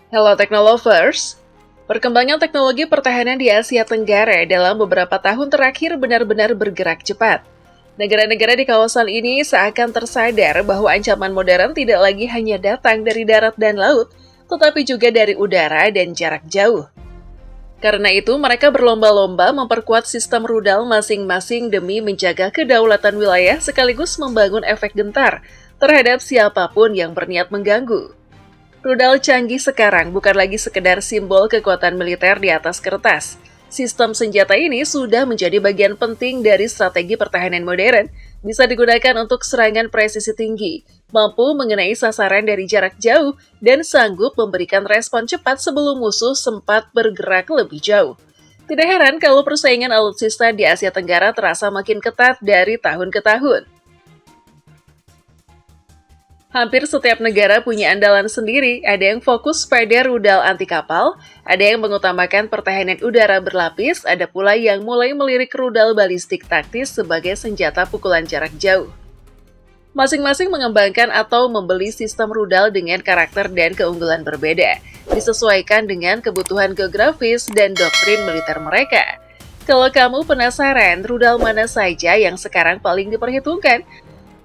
Hello Technolovers! Perkembangan teknologi pertahanan di Asia Tenggara dalam beberapa tahun terakhir benar-benar bergerak cepat. Negara-negara di kawasan ini seakan tersadar bahwa ancaman modern tidak lagi hanya datang dari darat dan laut, tetapi juga dari udara dan jarak jauh. Karena itu, mereka berlomba-lomba memperkuat sistem rudal masing-masing demi menjaga kedaulatan wilayah sekaligus membangun efek gentar terhadap siapapun yang berniat mengganggu. Rudal canggih sekarang bukan lagi sekedar simbol kekuatan militer di atas kertas. Sistem senjata ini sudah menjadi bagian penting dari strategi pertahanan modern, bisa digunakan untuk serangan presisi tinggi, mampu mengenai sasaran dari jarak jauh, dan sanggup memberikan respon cepat sebelum musuh sempat bergerak lebih jauh. Tidak heran kalau persaingan alutsista di Asia Tenggara terasa makin ketat dari tahun ke tahun. Hampir setiap negara punya andalan sendiri, ada yang fokus pada rudal anti kapal, ada yang mengutamakan pertahanan udara berlapis, ada pula yang mulai melirik rudal balistik taktis sebagai senjata pukulan jarak jauh. Masing-masing mengembangkan atau membeli sistem rudal dengan karakter dan keunggulan berbeda, disesuaikan dengan kebutuhan geografis dan doktrin militer mereka. Kalau kamu penasaran rudal mana saja yang sekarang paling diperhitungkan,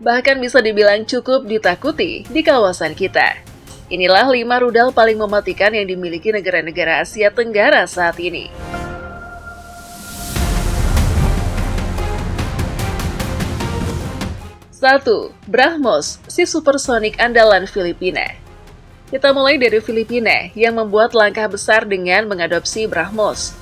bahkan bisa dibilang cukup ditakuti di kawasan kita. Inilah 5 rudal paling mematikan yang dimiliki negara-negara Asia Tenggara saat ini. 1. BrahMos, si supersonik andalan Filipina. Kita mulai dari Filipina yang membuat langkah besar dengan mengadopsi BrahMos,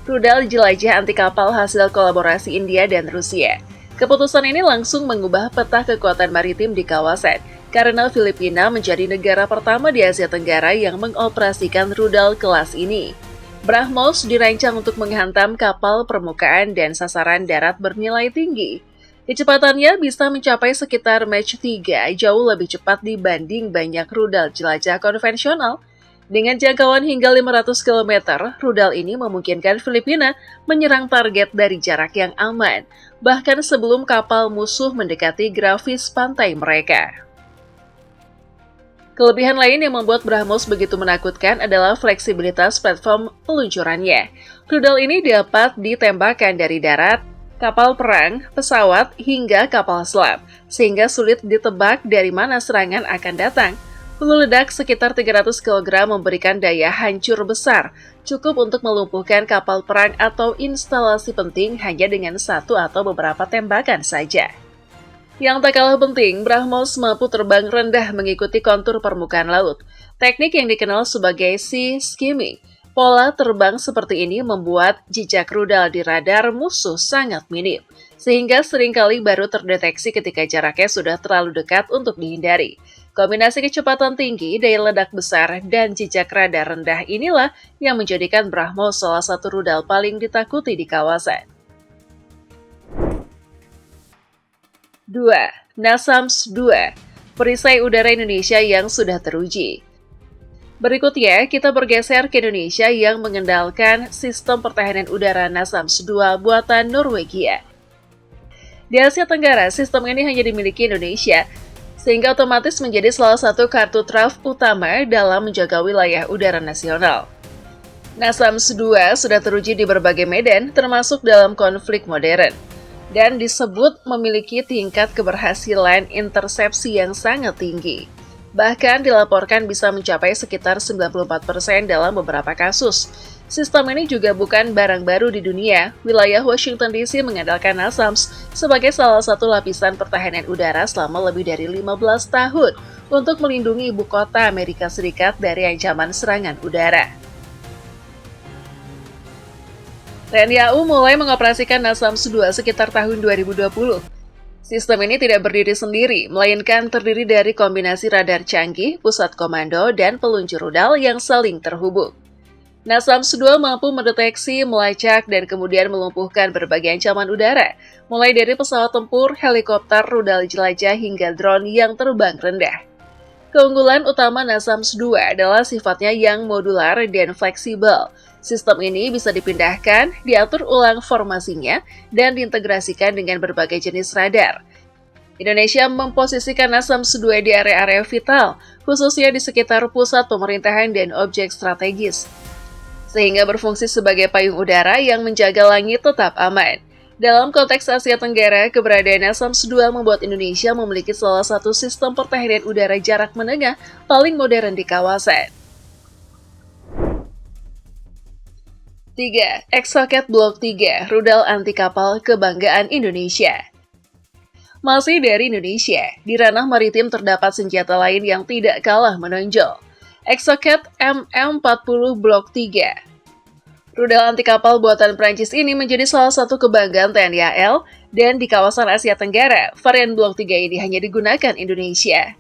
rudal jelajah anti kapal hasil kolaborasi India dan Rusia. Keputusan ini langsung mengubah peta kekuatan maritim di kawasan, karena Filipina menjadi negara pertama di Asia Tenggara yang mengoperasikan rudal kelas ini. BrahMos dirancang untuk menghantam kapal permukaan dan sasaran darat bernilai tinggi. Kecepatannya bisa mencapai sekitar Mach 3, jauh lebih cepat dibanding banyak rudal jelajah konvensional. Dengan jangkauan hingga 500 km, rudal ini memungkinkan Filipina menyerang target dari jarak yang aman, bahkan sebelum kapal musuh mendekati grafis pantai mereka. Kelebihan lain yang membuat BrahMos begitu menakutkan adalah fleksibilitas platform peluncurannya. Rudal ini dapat ditembakkan dari darat, kapal perang, pesawat, hingga kapal selam, sehingga sulit ditebak dari mana serangan akan datang. Peluru ledak sekitar 300 kg memberikan daya hancur besar, cukup untuk melumpuhkan kapal perang atau instalasi penting hanya dengan satu atau beberapa tembakan saja. Yang tak kalah penting, BrahMos mampu terbang rendah mengikuti kontur permukaan laut, teknik yang dikenal sebagai sea skimming. Pola terbang seperti ini membuat jejak rudal di radar musuh sangat minim, sehingga seringkali baru terdeteksi ketika jaraknya sudah terlalu dekat untuk dihindari. Kombinasi kecepatan tinggi, daya ledak besar, dan jejak radar rendah inilah yang menjadikan BrahMos salah satu rudal paling ditakuti di kawasan. 2. NASAMS-2, perisai udara Indonesia yang sudah teruji. Berikutnya, kita bergeser ke Indonesia yang mengendalikan sistem pertahanan udara NASAMS-2 buatan Norwegia. Di Asia Tenggara, sistem ini hanya dimiliki Indonesia, sehingga otomatis menjadi salah satu kartu truf utama dalam menjaga wilayah udara nasional. NASAMS-2 sudah teruji di berbagai medan, termasuk dalam konflik modern, dan disebut memiliki tingkat keberhasilan intersepsi yang sangat tinggi. Bahkan dilaporkan bisa mencapai sekitar 94% dalam beberapa kasus. Sistem ini juga bukan barang baru di dunia. Wilayah Washington DC mengandalkan NASAMS sebagai salah satu lapisan pertahanan udara selama lebih dari 15 tahun untuk melindungi ibu kota Amerika Serikat dari ancaman serangan udara. TNI AU mulai mengoperasikan NASAMS-2 sekitar tahun 2020. Sistem ini tidak berdiri sendiri, melainkan terdiri dari kombinasi radar canggih, pusat komando, dan peluncur rudal yang saling terhubung. NASAMS-2 mampu mendeteksi, melacak, dan kemudian melumpuhkan berbagai ancaman udara, mulai dari pesawat tempur, helikopter, rudal jelajah, hingga drone yang terbang rendah. Keunggulan utama NASAMS-2 adalah sifatnya yang modular dan fleksibel. Sistem ini bisa dipindahkan, diatur ulang formasinya, dan diintegrasikan dengan berbagai jenis radar. Indonesia memposisikan NASAMS-2 di area-area vital, khususnya di sekitar pusat pemerintahan dan objek strategis, sehingga berfungsi sebagai payung udara yang menjaga langit tetap aman. Dalam konteks Asia Tenggara, keberadaan NASAMS-2 membuat Indonesia memiliki salah satu sistem pertahanan udara jarak menengah paling modern di kawasan. 3. Exocet Block 3, rudal anti kapal kebanggaan Indonesia. Masih dari Indonesia, di ranah maritim terdapat senjata lain yang tidak kalah menonjol. Exocet MM40 Block 3. Rudal anti kapal buatan Prancis ini menjadi salah satu kebanggaan TNI AL, dan di kawasan Asia Tenggara, varian Block 3 ini hanya digunakan Indonesia.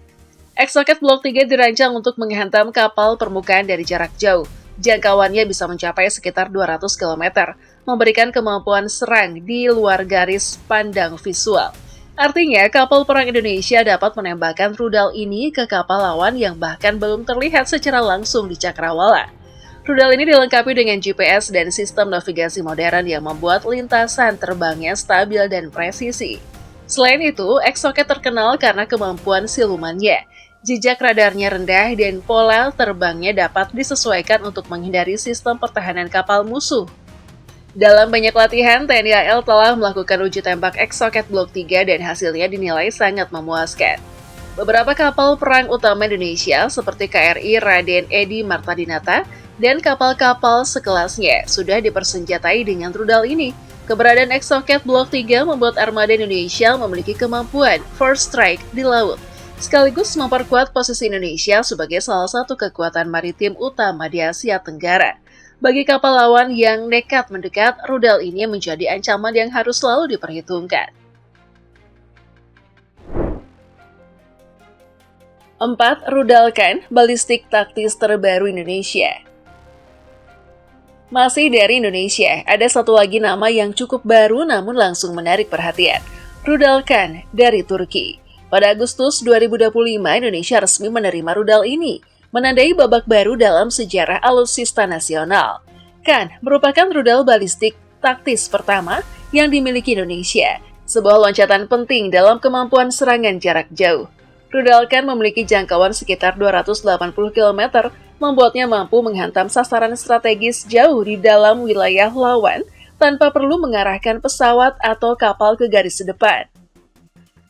Exocet Block 3 dirancang untuk menghantam kapal permukaan dari jarak jauh. Jangkauannya bisa mencapai sekitar 200 km, memberikan kemampuan serang di luar garis pandang visual. Artinya, kapal perang Indonesia dapat menembakkan rudal ini ke kapal lawan yang bahkan belum terlihat secara langsung di cakrawala. Rudal ini dilengkapi dengan GPS dan sistem navigasi modern yang membuat lintasan terbangnya stabil dan presisi. Selain itu, Exocet terkenal karena kemampuan silumannya. Jejak radarnya rendah dan pola terbangnya dapat disesuaikan untuk menghindari sistem pertahanan kapal musuh. Dalam banyak latihan, TNI AL telah melakukan uji tembak Exocet Block 3 dan hasilnya dinilai sangat memuaskan. Beberapa kapal perang utama Indonesia seperti KRI Raden Edi Martadinata dan kapal-kapal sekelasnya sudah dipersenjatai dengan rudal ini. Keberadaan Exocet Block 3 membuat armada Indonesia memiliki kemampuan first strike di laut, sekaligus memperkuat posisi Indonesia sebagai salah satu kekuatan maritim utama di Asia Tenggara. Bagi kapal lawan yang nekat mendekat, rudal ini menjadi ancaman yang harus selalu diperhitungkan. 4. Rudalkan balistik taktis terbaru Indonesia. Masih dari Indonesia, ada satu lagi nama yang cukup baru namun langsung menarik perhatian. Rudalkan dari Turki. Pada Agustus 2025, Indonesia resmi menerima rudal ini, menandai babak baru dalam sejarah alutsista nasional. Kan merupakan rudal balistik taktis pertama yang dimiliki Indonesia, sebuah loncatan penting dalam kemampuan serangan jarak jauh. Rudal Kan memiliki jangkauan sekitar 280 km, membuatnya mampu menghantam sasaran strategis jauh di dalam wilayah lawan tanpa perlu mengarahkan pesawat atau kapal ke garis depan.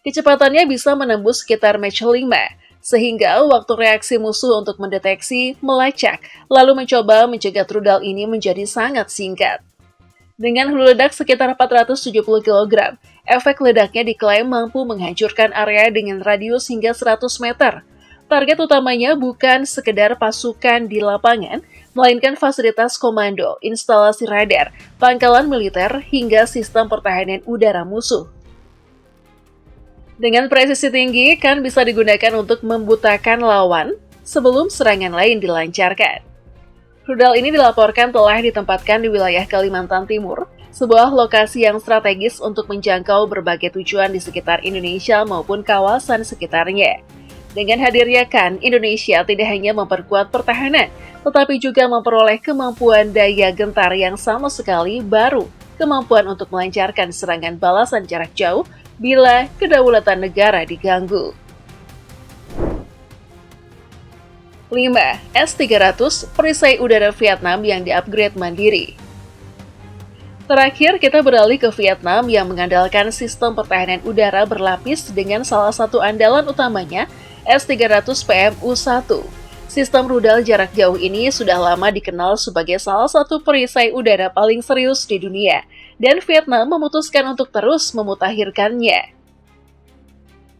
Kecepatannya bisa menembus sekitar Mach 5, sehingga waktu reaksi musuh untuk mendeteksi, melacak, lalu mencoba mencegat rudal ini menjadi sangat singkat. Dengan hulu ledak sekitar 470 kg, efek ledaknya diklaim mampu menghancurkan area dengan radius hingga 100 meter. Target utamanya bukan sekedar pasukan di lapangan, melainkan fasilitas komando, instalasi radar, pangkalan militer, hingga sistem pertahanan udara musuh. Dengan presisi tinggi, Kan bisa digunakan untuk membutakan lawan sebelum serangan lain dilancarkan. Rudal ini dilaporkan telah ditempatkan di wilayah Kalimantan Timur, sebuah lokasi yang strategis untuk menjangkau berbagai tujuan di sekitar Indonesia maupun kawasan sekitarnya. Dengan hadirnya Kan, Indonesia tidak hanya memperkuat pertahanan, tetapi juga memperoleh kemampuan daya gentar yang sama sekali baru, kemampuan untuk melancarkan serangan balasan jarak jauh bila kedaulatan negara diganggu. 5. S-300 perisai udara Vietnam yang di-upgrade mandiri. Terakhir, kita beralih ke Vietnam yang mengandalkan sistem pertahanan udara berlapis dengan salah satu andalan utamanya, S-300 PMU-1. Sistem rudal jarak jauh ini sudah lama dikenal sebagai salah satu perisai udara paling serius di dunia, dan Vietnam memutuskan untuk terus memutakhirkannya.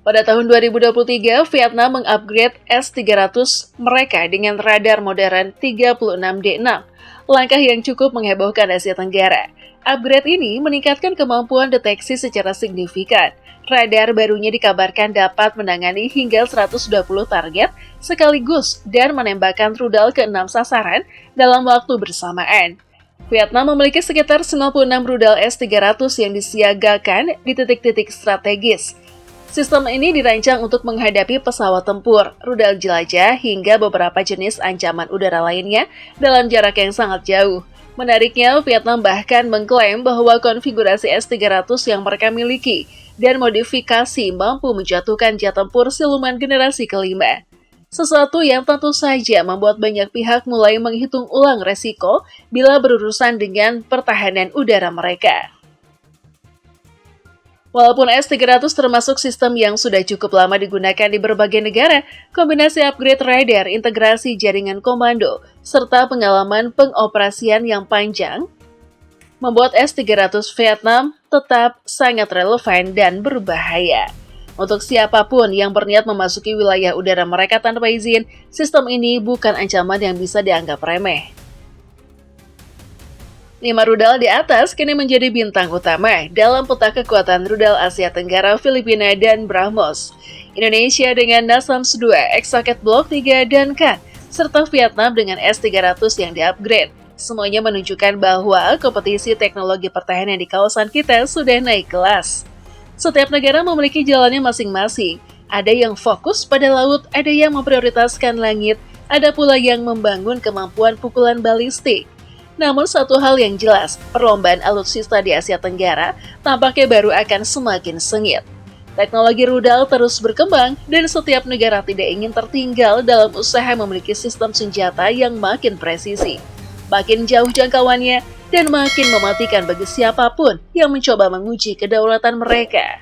Pada tahun 2023, Vietnam mengupgrade S-300 mereka dengan radar modern 36D6, langkah yang cukup menghebohkan Asia Tenggara. Upgrade ini meningkatkan kemampuan deteksi secara signifikan. Radar barunya dikabarkan dapat menangani hingga 120 target sekaligus dan menembakkan rudal ke 6 sasaran dalam waktu bersamaan. Vietnam memiliki sekitar 96 rudal S-300 yang disiagakan di titik-titik strategis. Sistem ini dirancang untuk menghadapi pesawat tempur, rudal jelajah, hingga beberapa jenis ancaman udara lainnya dalam jarak yang sangat jauh. Menariknya, Vietnam bahkan mengklaim bahwa konfigurasi S-300 yang mereka miliki dan modifikasi mampu menjatuhkan jet tempur siluman generasi kelima. Sesuatu yang tentu saja membuat banyak pihak mulai menghitung ulang resiko bila berurusan dengan pertahanan udara mereka. Walaupun S-300 termasuk sistem yang sudah cukup lama digunakan di berbagai negara, kombinasi upgrade radar, integrasi jaringan komando, serta pengalaman pengoperasian yang panjang, membuat S-300 Vietnam tetap sangat relevan dan berbahaya. Untuk siapapun yang berniat memasuki wilayah udara mereka tanpa izin, sistem ini bukan ancaman yang bisa dianggap remeh. 5 rudal di atas kini menjadi bintang utama dalam peta kekuatan rudal Asia Tenggara, Filipina, dan BrahMos. Indonesia dengan NASAMS 2, Exocet Block 3, dan K, serta Vietnam dengan S-300 yang di-upgrade. Semuanya menunjukkan bahwa kompetisi teknologi pertahanan di kawasan kita sudah naik kelas. Setiap negara memiliki jalannya masing-masing. Ada yang fokus pada laut, ada yang memprioritaskan langit, ada pula yang membangun kemampuan pukulan balistik. Namun satu hal yang jelas, perlombaan alutsista di Asia Tenggara tampaknya baru akan semakin sengit. Teknologi rudal terus berkembang dan setiap negara tidak ingin tertinggal dalam usaha memiliki sistem senjata yang makin presisi, makin jauh jangkauannya, dan makin mematikan bagi siapapun yang mencoba menguji kedaulatan mereka.